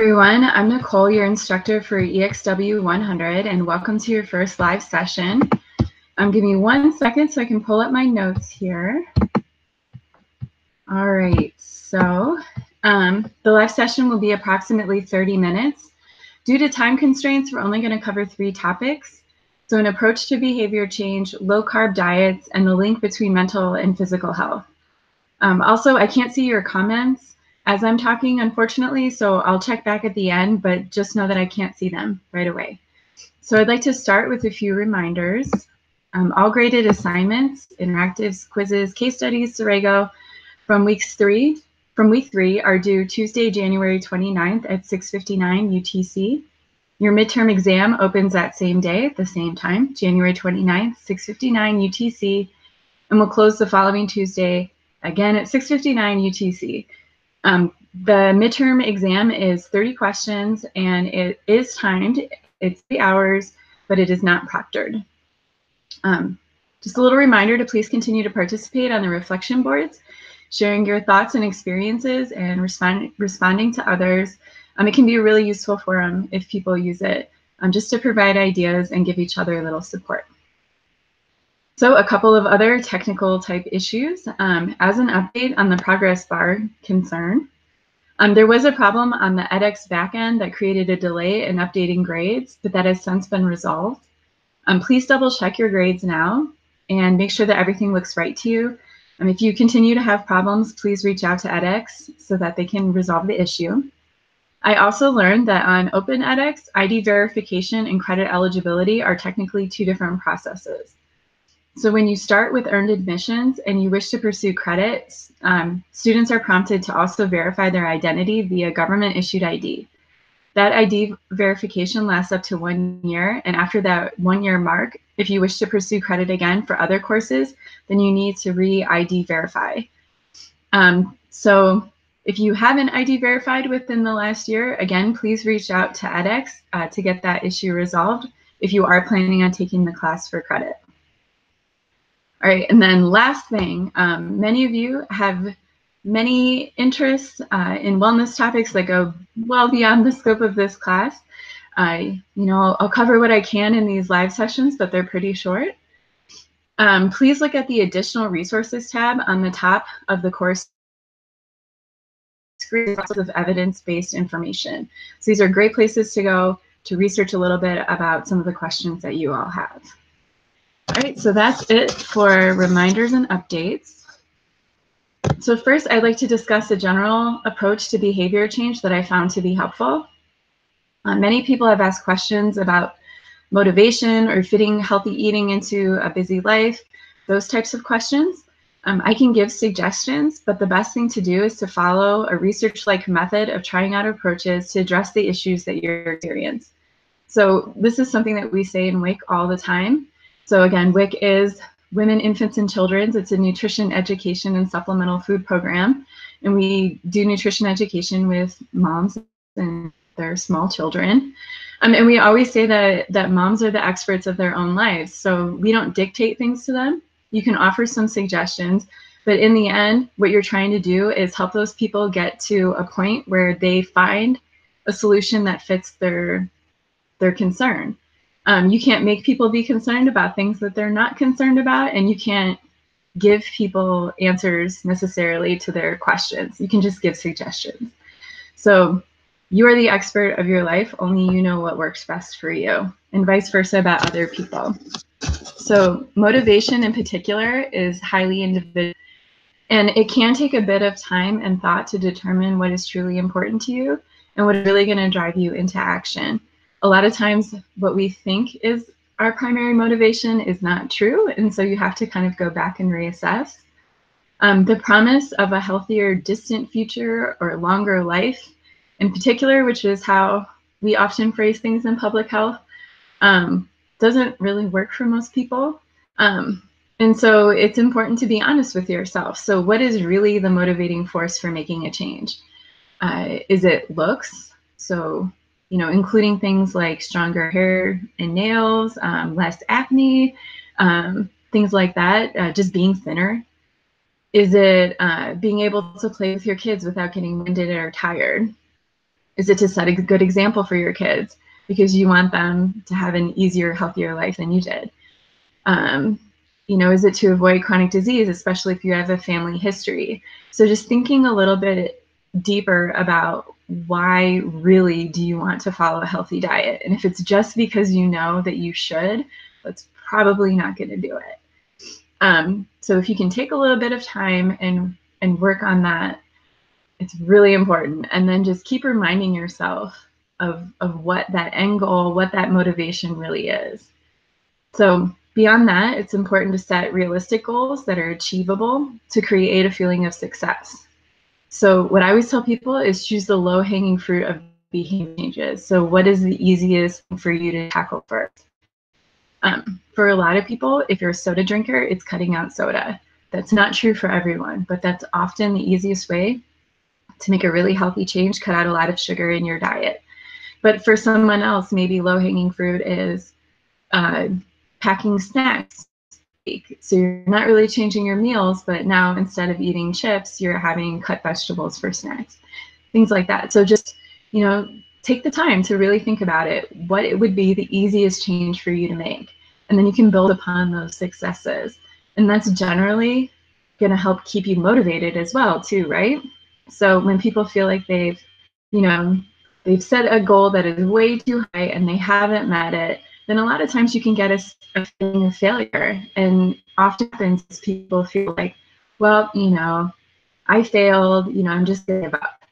Everyone, I'm Nicole, your instructor for EXW100, and welcome to your first live session. Give me 1 second so I can pull up my notes here. All right, so the live session will be approximately 30 minutes. Due to time constraints, we're only going to cover 3 topics. So an approach to behavior change, low-carb diets, and the link between mental and physical health. Also, I can't see your comments as I'm talking, unfortunately, so I'll check back at the end, but just know that I can't see them right away. So I'd like to start with a few reminders. All graded assignments, interactives, quizzes, case studies, Serego from week 3 are due Tuesday, January 29th at 6:59 UTC. Your midterm exam opens that same day at the same time, January 29th, 6:59 UTC, and will close the following Tuesday, again at 6:59 UTC. The midterm exam is 30 questions and it is timed. It's 3 hours, but it is not proctored. Just a little reminder to please continue to participate on the reflection boards, sharing your thoughts and experiences and responding to others. It can be a really useful forum if people use it, just to provide ideas and give each other a little support. So a couple of other technical type issues. As an update on the progress bar concern, there was a problem on the edX backend that created a delay in updating grades, but that has since been resolved. Please double check your grades now and make sure that everything looks right to you. If you continue to have problems, please reach out to edX so that they can resolve the issue. I also learned that on OpenEdX, ID verification and credit eligibility are technically 2 different processes. So when you start with earned admissions and you wish to pursue credits, students are prompted to also verify their identity via government-issued ID. That ID verification lasts up to 1 year, and after that 1-year mark, if you wish to pursue credit again for other courses, then you need to re-ID verify. So if you haven't ID verified within the last year, again, please reach out to edX to get that issue resolved if you are planning on taking the class for credit. All right, and then last thing, many of you have many interests in wellness topics that go well beyond the scope of this class. I'll cover what I can in these live sessions, but they're pretty short. Please look at the additional resources tab on the top of the course screen of evidence-based information. So these are great places to go to research a little bit about some of the questions that you all have. All right, so that's it for reminders and updates. So first, I'd like to discuss a general approach to behavior change that I found to be helpful. Many people have asked questions about motivation or fitting healthy eating into a busy life, those types of questions. I can give suggestions, but the best thing to do is to follow a research-like method of trying out approaches to address the issues that you're experiencing. So this is something that we say in WIC all the time. So again, WIC is Women, Infants, and Children's. It's a nutrition education and supplemental food program. And we do nutrition education with moms and their small children. And we always say that moms are the experts of their own lives. So we don't dictate things to them. You can offer some suggestions, but in the end, what you're trying to do is help those people get to a point where they find a solution that fits their concern. You can't make people be concerned about things that they're not concerned about, and you can't give people answers necessarily to their questions. You can just give suggestions. So you are the expert of your life, only you know what works best for you, and vice versa about other people. So motivation in particular is highly individual, and it can take a bit of time and thought to determine what is truly important to you and what is really going to drive you into action. A lot of times what we think is our primary motivation is not true, and so you have to kind of go back and reassess. The promise of a healthier distant future or longer life in particular, which is how we often phrase things in public health, doesn't really work for most people. And so it's important to be honest with yourself. So what is really the motivating force for making a change? Is it looks? So, including things like stronger hair and nails, less acne, things like that, just being thinner. Is it being able to play with your kids without getting winded or tired? Is it to set a good example for your kids because you want them to have an easier, healthier life than you did? You know, is it to avoid chronic disease, especially if you have a family history? So just thinking a little bit deeper about why really do you want to follow a healthy diet? And if it's just because you know that you should, that's probably not going to do it. So if you can take a little bit of time and work on that, it's really important. And then just keep reminding yourself of what that end goal, what that motivation really is. So beyond that, it's important to set realistic goals that are achievable to create a feeling of success. So what I always tell people is choose the low-hanging fruit of behavior changes. So what is the easiest thing for you to tackle first? For a lot of people, if you're a soda drinker, it's cutting out soda. That's not true for everyone, but that's often the easiest way to make a really healthy change, cut out a lot of sugar in your diet. But for someone else, maybe low-hanging fruit is packing snacks. So you're not really changing your meals, but now instead of eating chips, you're having cut vegetables for snacks, things like that. So just, you know, take the time to really think about it, what it would be the easiest change for you to make. And then you can build upon those successes. And that's generally going to help keep you motivated as well, too, right? So when people feel like they've set a goal that is way too high and they haven't met it, then a lot of times you can get a feeling of failure. And often happens people feel like, well, you know, I failed, you know, I'm just gonna give up.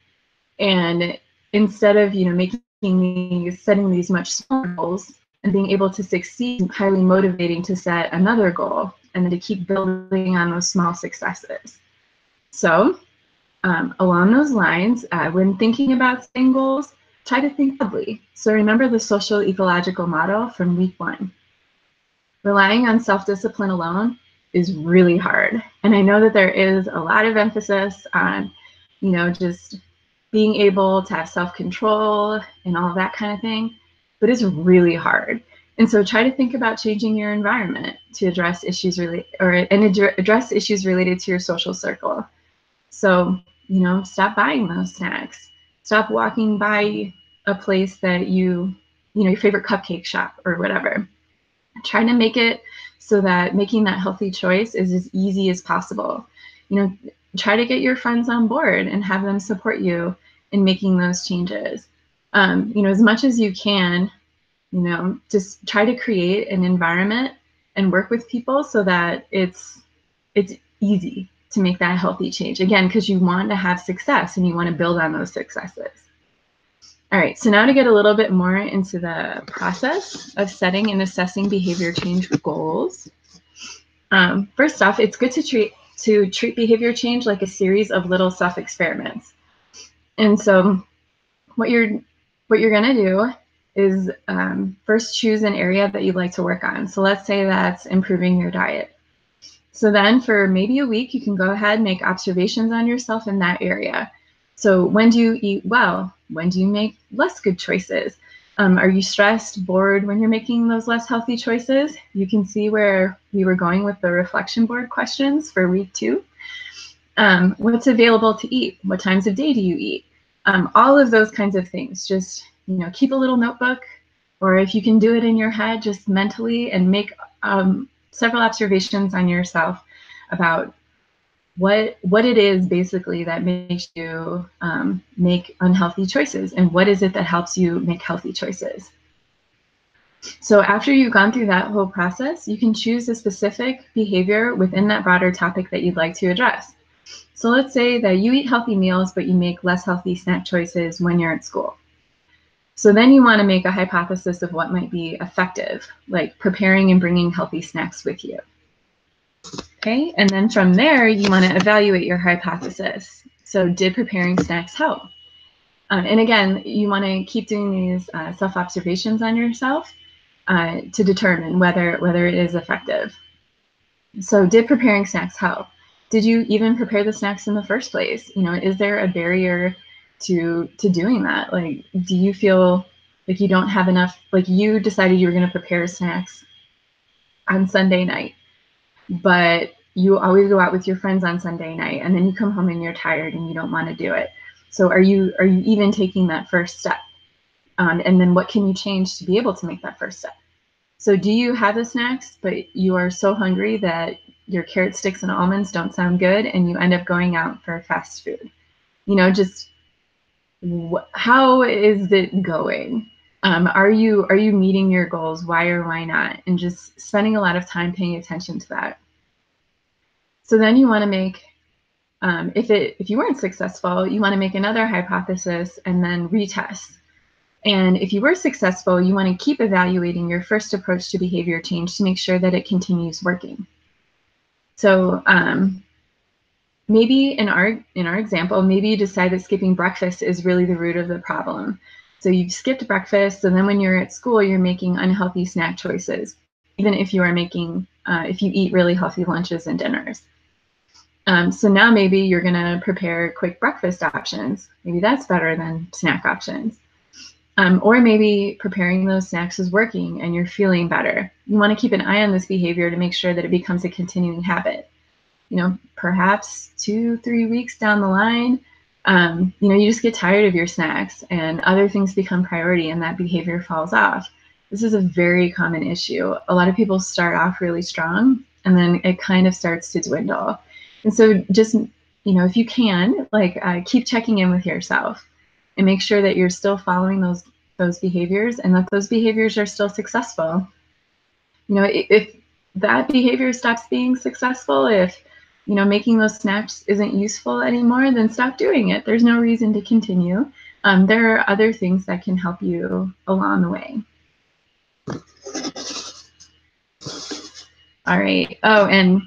And instead of, you know, setting these much smaller goals and being able to succeed, highly motivating to set another goal and then to keep building on those small successes. So along those lines, when thinking about setting goals, try to think broadly. So remember the social ecological model from week 1. Relying on self-discipline alone is really hard. And I know that there is a lot of emphasis on, you know, just being able to have self-control and all of that kind of thing, but it's really hard. And so try to think about changing your environment to address issues address issues related to your social circle. So, you know, stop buying those snacks. Stop walking by a place that you know, your favorite cupcake shop or whatever. Try to make it so that making that healthy choice is as easy as possible. You know, try to get your friends on board and have them support you in making those changes. You know, as much as you can, you know, just try to create an environment and work with people so that it's easy to make that healthy change. Again, because you want to have success and you want to build on those successes. All right, so now to get a little bit more into the process of setting and assessing behavior change goals. First off, it's good to treat behavior change like a series of little self-experiments. And so what you're gonna do is first choose an area that you'd like to work on. So let's say that's improving your diet. So then for maybe a week, you can go ahead and make observations on yourself in that area. So when do you eat well? When do you make less good choices? Are you stressed, bored when you're making those less healthy choices? You can see where we were going with the reflection board questions for week 2. What's available to eat? What times of day do you eat? All of those kinds of things. Just, you know, keep a little notebook, or if you can do it in your head, just mentally, and make several observations on yourself about what it is basically that makes you make unhealthy choices, and what is it that helps you make healthy choices. So after you've gone through that whole process, you can choose a specific behavior within that broader topic that you'd like to address. So let's say that you eat healthy meals, but you make less healthy snack choices when you're at school. So then you want to make a hypothesis of what might be effective, like preparing and bringing healthy snacks with you. Okay, and then from there, you want to evaluate your hypothesis. So did preparing snacks help? And again, you want to keep doing these self-observations on yourself to determine whether it is effective. So did preparing snacks help? Did you even prepare the snacks in the first place? You know, is there a barrier to doing that? Like, do you feel like you don't have enough, like you decided you were going to prepare snacks on Sunday night, but you always go out with your friends on Sunday night, and then you come home and you're tired and you don't want to do it. So are you even taking that first step? And then what can you change to be able to make that first step? So do you have the snacks, but you are so hungry that your carrot sticks and almonds don't sound good and you end up going out for fast food? You know, just how is it going? Are you meeting your goals? Why or why not? And just spending a lot of time paying attention to that. So then you want to make, if you weren't successful, you want to make another hypothesis and then retest. And if you were successful, you want to keep evaluating your first approach to behavior change to make sure that it continues working. So maybe in our example, maybe you decide that skipping breakfast is really the root of the problem. So you've skipped breakfast, and then when you're at school, you're making unhealthy snack choices, even if you are making, if you eat really healthy lunches and dinners. So now maybe you're going to prepare quick breakfast options. Maybe that's better than snack options. Or maybe preparing those snacks is working and you're feeling better. You want to keep an eye on this behavior to make sure that it becomes a continuing habit. You know, perhaps 2-3 weeks down the line, you know, you just get tired of your snacks and other things become priority and that behavior falls off. This is a very common issue. A lot of people start off really strong and then it kind of starts to dwindle. And so just, you know, if you can, like, keep checking in with yourself and make sure that you're still following those behaviors and that those behaviors are still successful. You know, if that behavior stops being successful, if, you know, making those snacks isn't useful anymore, then stop doing it. There's no reason to continue. There are other things that can help you along the way. All right. Oh, and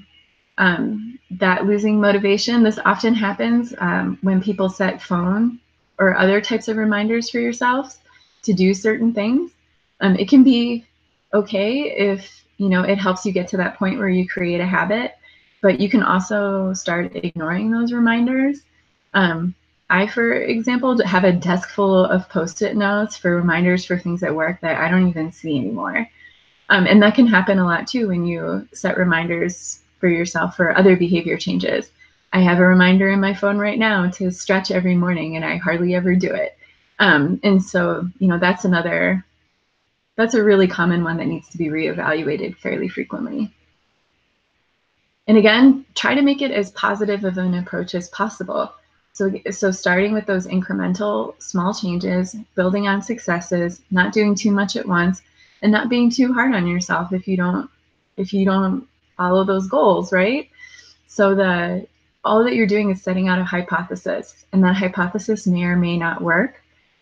that losing motivation, this often happens when people set phone or other types of reminders for yourselves to do certain things. It can be okay if, you know, it helps you get to that point where you create a habit, but you can also start ignoring those reminders. I, for example, have a desk full of Post-it notes for reminders for things at work that I don't even see anymore. And that can happen a lot too when you set reminders for yourself for other behavior changes. I have a reminder in my phone right now to stretch every morning and I hardly ever do it. And so, you know, that's a really common one that needs to be reevaluated fairly frequently. And again, try to make it as positive of an approach as possible. So starting with those incremental small changes, building on successes, not doing too much at once, and not being too hard on yourself if you don't follow those goals, right? So all that you're doing is setting out a hypothesis, and that hypothesis may or may not work.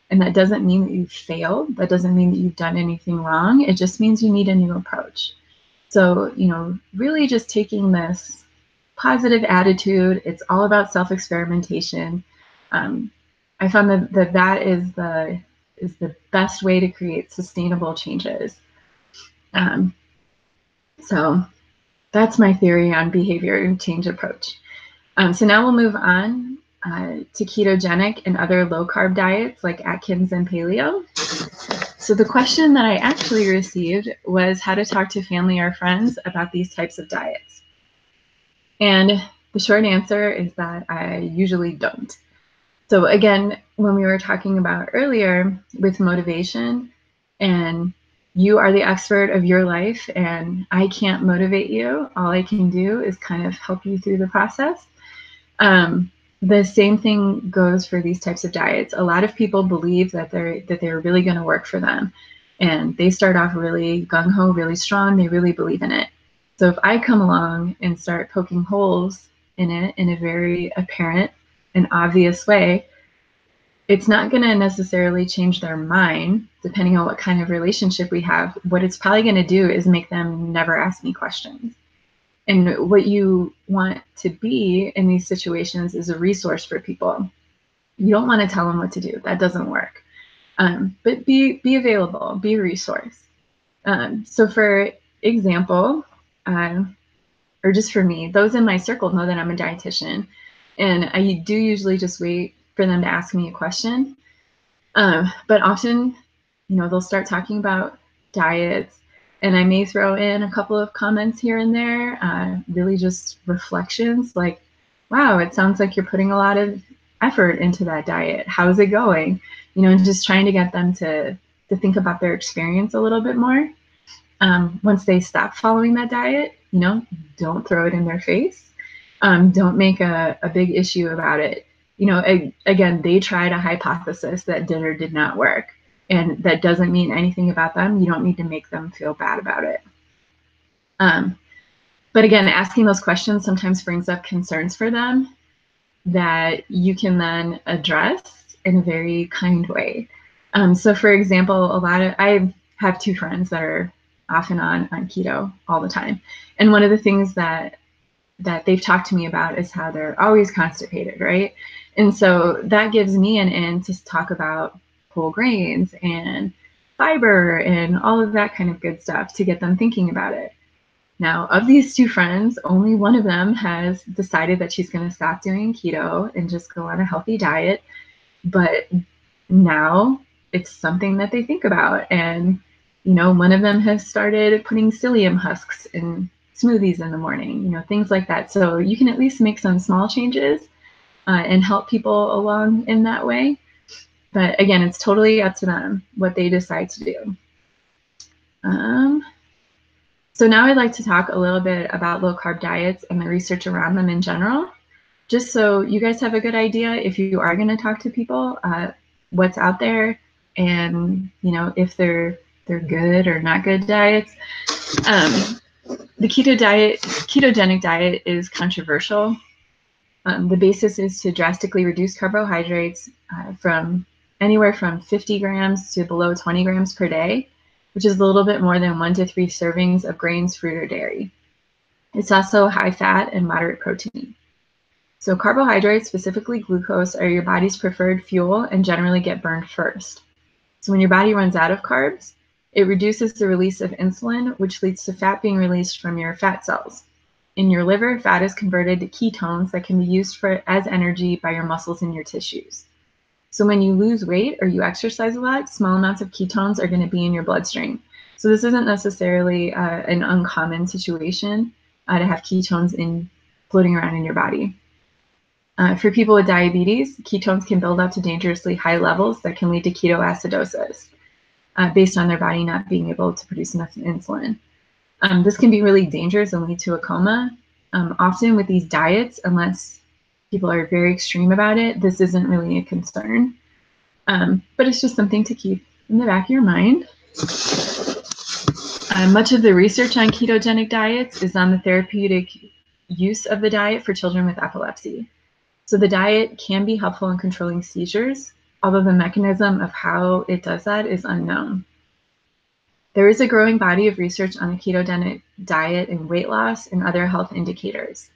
And that doesn't mean that you've failed. That doesn't mean that you've done anything wrong. It just means you need a new approach. So, you know, really just taking this positive attitude. It's all about self-experimentation. I found that is the best way to create sustainable changes. So that's my theory on behavior change approach. So now we'll move on to ketogenic and other low-carb diets like Atkins and Paleo. So the question that I actually received was how to talk to family or friends about these types of diets. And the short answer is that I usually don't. So again, when we were talking about earlier with motivation, and you are the expert of your life and I can't motivate you, all I can do is kind of help you through the process. The same thing goes for these types of diets. A lot of people believe that they're really going to work for them, and they start off really gung-ho, really strong. They really believe in it. So if I come along and start poking holes in it in a very apparent and obvious way, it's not going to necessarily change their mind, depending on what kind of relationship we have. What it's probably going to do is make them never ask me questions. And what you want to be in these situations is a resource for people. You don't want to tell them what to do. That doesn't work. But be available, be a resource. So for example, or just for me, those in my circle know that I'm a dietitian. And I do usually just wait for them to ask me a question. But often, you know, they'll start talking about diets, and I may throw in a couple of comments here and there, really just reflections like, wow, it sounds like you're putting a lot of effort into that diet. How's it going? You know, and just trying to get them to think about their experience a little bit more. Once they stop following that diet, you know, don't throw it in their face. Don't make a big issue about it. You know, again, they tried a hypothesis that did or did not work, and that doesn't mean anything about them. You don't need to make them feel bad about it. But again, asking those questions sometimes brings up concerns for them that you can then address in a very kind way. So for example, I have two friends that are off and on keto all the time. And one of the things that they've talked to me about is how they're always constipated, right? And so that gives me an in to talk about whole grains and fiber and all of that kind of good stuff to get them thinking about it. Now, of these two friends, only one of them has decided that she's going to stop doing keto and just go on a healthy diet. But now it's something that they think about. And, you know, one of them has started putting psyllium husks in smoothies in the morning, you know, things like that. So you can at least make some small changes and help people along in that way. But again, it's totally up to them what they decide to do. So now I'd like to talk a little bit about low-carb diets and the research around them in general, just so you guys have a good idea if you are going to talk to people, what's out there, and you know if they're good or not good diets. The ketogenic diet is controversial. The basis is to drastically reduce carbohydrates from anywhere from 50 grams to below 20 grams per day, which is a little bit more than 1 to 3 servings of grains, fruit, or dairy. It's also high fat and moderate protein. So carbohydrates, specifically glucose, are your body's preferred fuel and generally get burned first. So when your body runs out of carbs, it reduces the release of insulin, which leads to fat being released from your fat cells. In your liver, fat is converted to ketones that can be used as energy by your muscles and your tissues. So when you lose weight or you exercise a lot, small amounts of ketones are going to be in your bloodstream. So this isn't necessarily an uncommon situation to have ketones floating around in your body. For people with diabetes, ketones can build up to dangerously high levels that can lead to ketoacidosis based on their body not being able to produce enough insulin. This can be really dangerous and lead to a coma. Often with these diets, unless people are very extreme about it, this isn't really a concern. But it's just something to keep in the back of your mind. Much of the research on ketogenic diets is on the therapeutic use of the diet for children with epilepsy. So the diet can be helpful in controlling seizures, although the mechanism of how it does that is unknown. There is a growing body of research on the ketogenic diet and weight loss and other health indicators.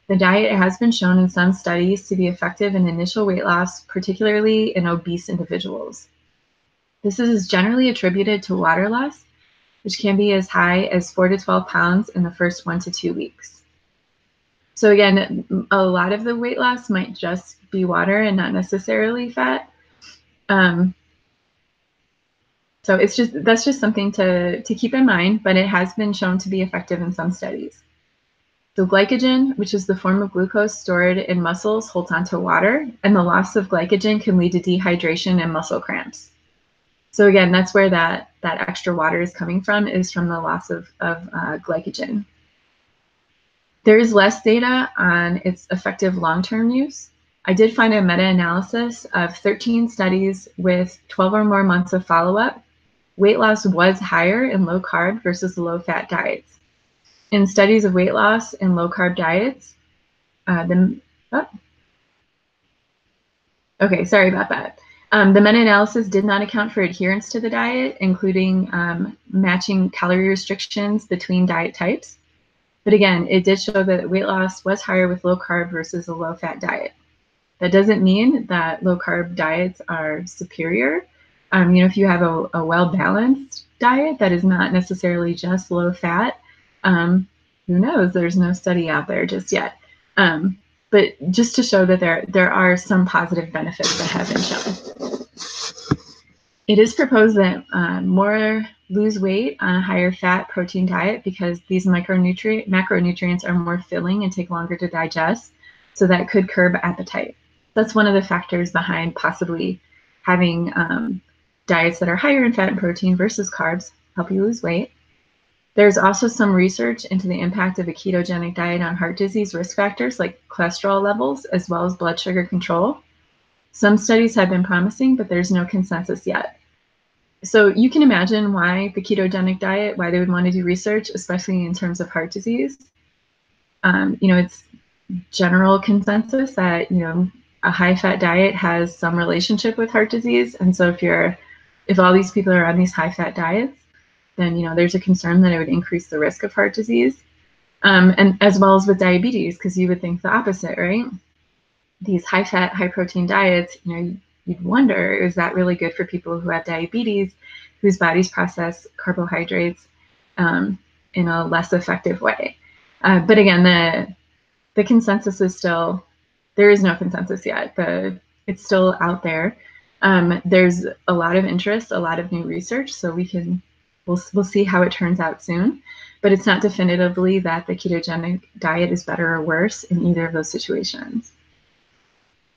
The diet has been shown in some studies to be effective in initial weight loss, particularly in obese individuals. This is generally attributed to water loss, which can be as high as 4 to 12 pounds in the first 1 to 2 weeks. So again, a lot of the weight loss might just be water and not necessarily fat. So that's just something to keep in mind, but it has been shown to be effective in some studies. So glycogen, which is the form of glucose stored in muscles, holds onto water, and the loss of glycogen can lead to dehydration and muscle cramps. So again, that's where that extra water is coming from, is from the loss of glycogen. There is less data on its effective long-term use. I did find a meta-analysis of 13 studies with 12 or more months of follow-up. Weight loss was higher in low-carb versus low-fat diets. In studies of weight loss in low-carb diets, okay, sorry about that. The meta-analysis did not account for adherence to the diet, including matching calorie restrictions between diet types. But again, it did show that weight loss was higher with low-carb versus a low-fat diet. That doesn't mean that low-carb diets are superior. You know, if you have a well-balanced diet that is not necessarily just low-fat, who knows? There's no study out there just yet. But just to show that there are some positive benefits that have been shown. It is proposed that more lose weight on a higher fat protein diet because these macronutrients are more filling and take longer to digest, so that could curb appetite. that's one of the factors behind possibly having diets that are higher in fat and protein versus carbs help you lose weight. There's also some research into the impact of a ketogenic diet on heart disease risk factors like cholesterol levels, as well as blood sugar control. Some studies have been promising, but there's no consensus yet. So you can imagine why the ketogenic diet, why they would want to do research, especially in terms of heart disease. It's general consensus that, a high-fat diet has some relationship with heart disease. And so if all these people are on these high-fat diets, then, there's a concern that it would increase the risk of heart disease. And as well as with diabetes, because you would think the opposite, right? These high-fat, high-protein diets, you'd wonder, is that really good for people who have diabetes, whose bodies process carbohydrates in a less effective way? But again, the consensus is still, there is no consensus yet. It's still out there. There's a lot of interest, a lot of new research, so we'll see how it turns out soon. But it's not definitively that the ketogenic diet is better or worse in either of those situations.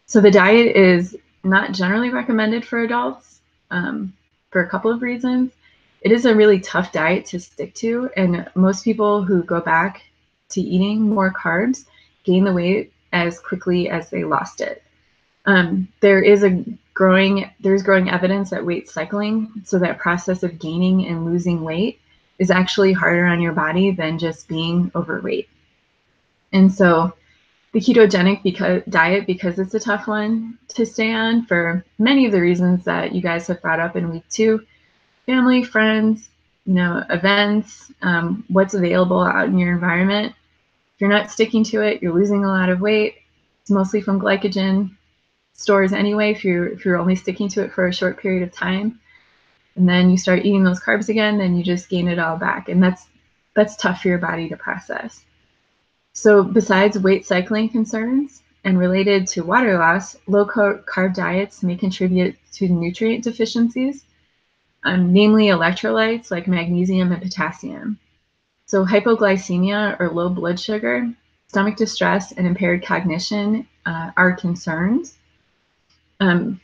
So the diet is not generally recommended for adults for a couple of reasons. It is a really tough diet to stick to, and most people who go back to eating more carbs gain the weight as quickly as they lost it. There's growing evidence that weight cycling, so that process of gaining and losing weight, is actually harder on your body than just being overweight. And so the ketogenic diet, because it's a tough one to stay on for many of the reasons that you guys have brought up in week 2, family, friends, events, what's available out in your environment. If you're not sticking to it, you're losing a lot of weight. It's mostly from glycogen stores anyway, if you're only sticking to it for a short period of time. And then you start eating those carbs again, then you just gain it all back. And that's tough for your body to process. So besides weight cycling concerns and related to water loss, low carb diets may contribute to nutrient deficiencies, namely electrolytes like magnesium and potassium. So hypoglycemia or low blood sugar, stomach distress, and impaired cognition are concerns. The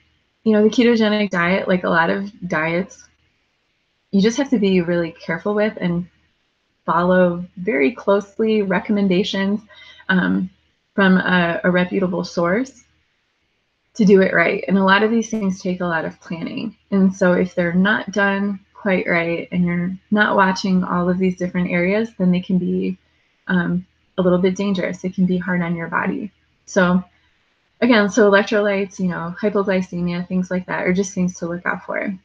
ketogenic diet, like a lot of diets, you just have to be really careful with and follow very closely recommendations from a reputable source to do it right. And a lot of these things take a lot of planning. And so if they're not done quite right and you're not watching all of these different areas, then they can be a little bit dangerous. It can be hard on your body. So again, electrolytes, hypoglycemia, things like that are just things to look out for.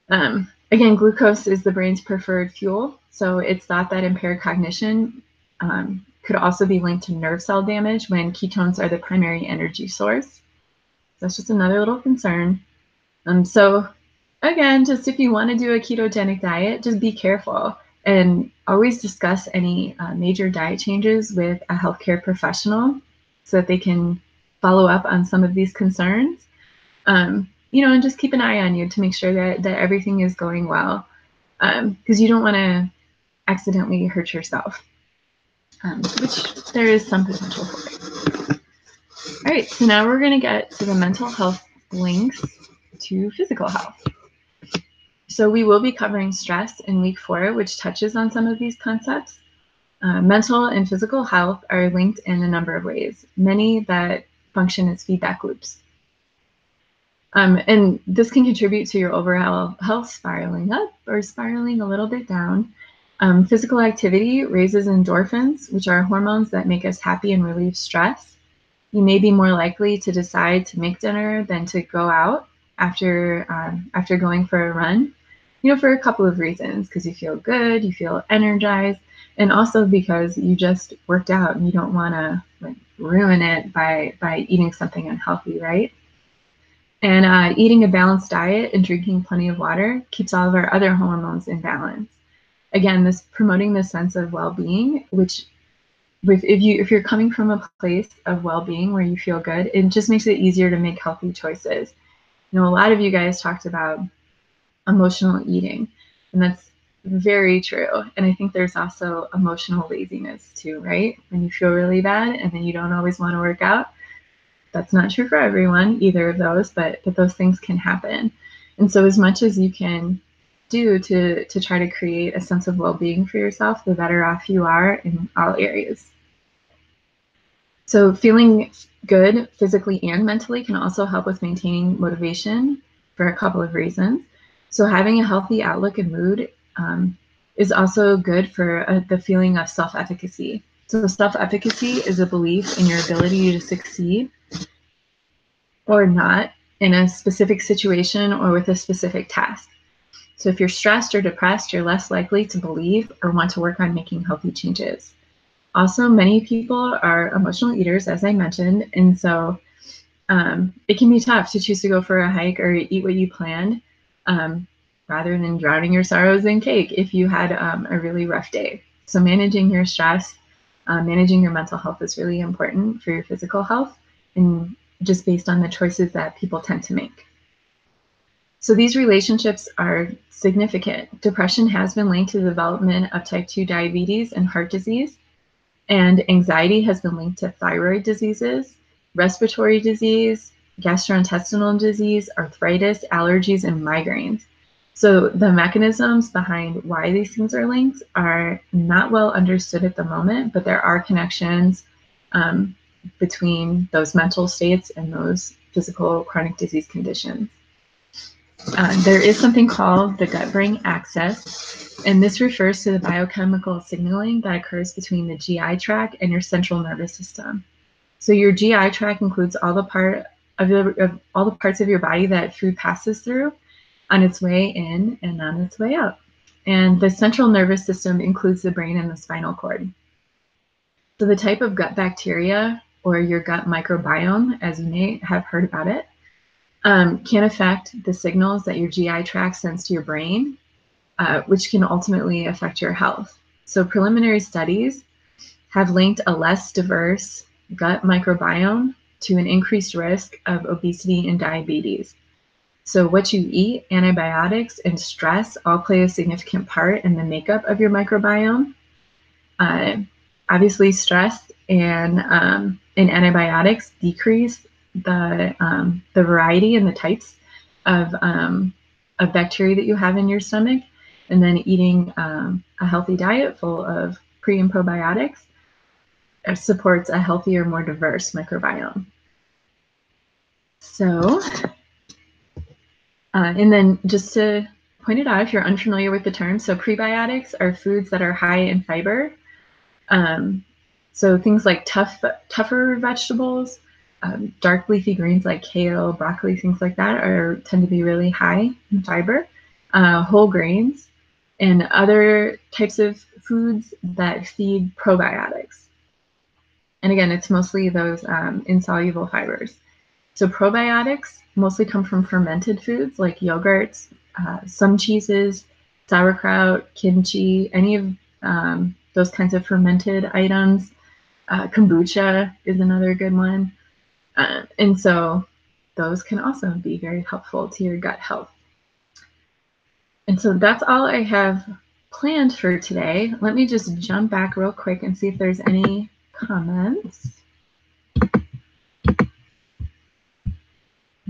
Again, glucose is the brain's preferred fuel. So it's thought that impaired cognition could also be linked to nerve cell damage when ketones are the primary energy source. So that's just another little concern. So again, just if you want to do a ketogenic diet, just be careful and always discuss any major diet changes with a healthcare professional so that they can follow up on some of these concerns. And just keep an eye on you to make sure that everything is going well, because you don't want to accidentally hurt yourself, which there is some potential for. All right, so now we're going to get to the mental health links to physical health. So we will be covering stress in week 4, which touches on some of these concepts. Mental and physical health are linked in a number of ways, many that function as feedback loops. And this can contribute to your overall health spiraling up or spiraling a little bit down. Physical activity raises endorphins, which are hormones that make us happy and relieve stress. You may be more likely to decide to make dinner than to go out after going for a run, for a couple of reasons, because you feel good, you feel energized, and also because you just worked out and you don't want to ruin it by eating something unhealthy, right? And eating a balanced diet and drinking plenty of water keeps all of our other hormones in balance. Again, this promoting this sense of well-being, which if you're coming from a place of well-being where you feel good, it just makes it easier to make healthy choices. A lot of you guys talked about emotional eating, and that's very true. And I think there's also emotional laziness too, right? When you feel really bad and then you don't always want to work out, That's not true for everyone, either of those, but those things can happen. And so as much as you can do to try to create a sense of well-being for yourself, the better off you are in all areas. So feeling good physically and mentally can also help with maintaining motivation for a couple of reasons. So having a healthy outlook and mood is also good for the feeling of self-efficacy. So self-efficacy is a belief in your ability to succeed or not in a specific situation or with a specific task. So if you're stressed or depressed, you're less likely to believe or want to work on making healthy changes. Also, many people are emotional eaters, as I mentioned, and so it can be tough to choose to go for a hike or eat what you planned rather than drowning your sorrows in cake if you had a really rough day. So managing your stress, managing your mental health is really important for your physical health, and just based on the choices that people tend to make. So these relationships are significant. Depression has been linked to the development of type 2 diabetes and heart disease, and anxiety has been linked to thyroid diseases, respiratory disease, gastrointestinal disease, arthritis, allergies, and migraines. So the mechanisms behind why these things are linked are not well understood at the moment, but there are connections between those mental states and those physical chronic disease conditions. There is something called the gut-brain axis, and this refers to the biochemical signaling that occurs between the GI tract and your central nervous system. So your GI tract includes all the parts of your body that food passes through on its way in and on its way out. And the central nervous system includes the brain and the spinal cord. So the type of gut bacteria, or your gut microbiome, as you may have heard about it, can affect the signals that your GI tract sends to your brain, which can ultimately affect your health. So preliminary studies have linked a less diverse gut microbiome to an increased risk of obesity and diabetes. So what you eat, antibiotics, and stress all play a significant part in the makeup of your microbiome. Obviously, stress and antibiotics decrease the variety and the types of bacteria that you have in your stomach, and then eating a healthy diet full of pre and probiotics supports a healthier, more diverse microbiome. So, and then just to point it out, if you're unfamiliar with the term, so prebiotics are foods that are high in fiber. So things like tougher vegetables, dark leafy greens like kale, broccoli, things like that tend to be really high in fiber. Whole grains and other types of foods that feed probiotics. And again, it's mostly those insoluble fibers. So probiotics mostly come from fermented foods like yogurts, some cheeses, sauerkraut, kimchi, any of those kinds of fermented items. Kombucha is another good one. And so those can also be very helpful to your gut health. And so that's all I have planned for today. Let me just jump back real quick and see if there's any comments.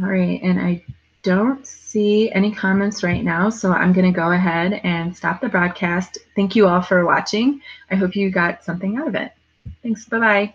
All right, and I don't see any comments right now, so I'm going to go ahead and stop the broadcast. Thank you all for watching. I hope you got something out of it. Thanks. Bye-bye.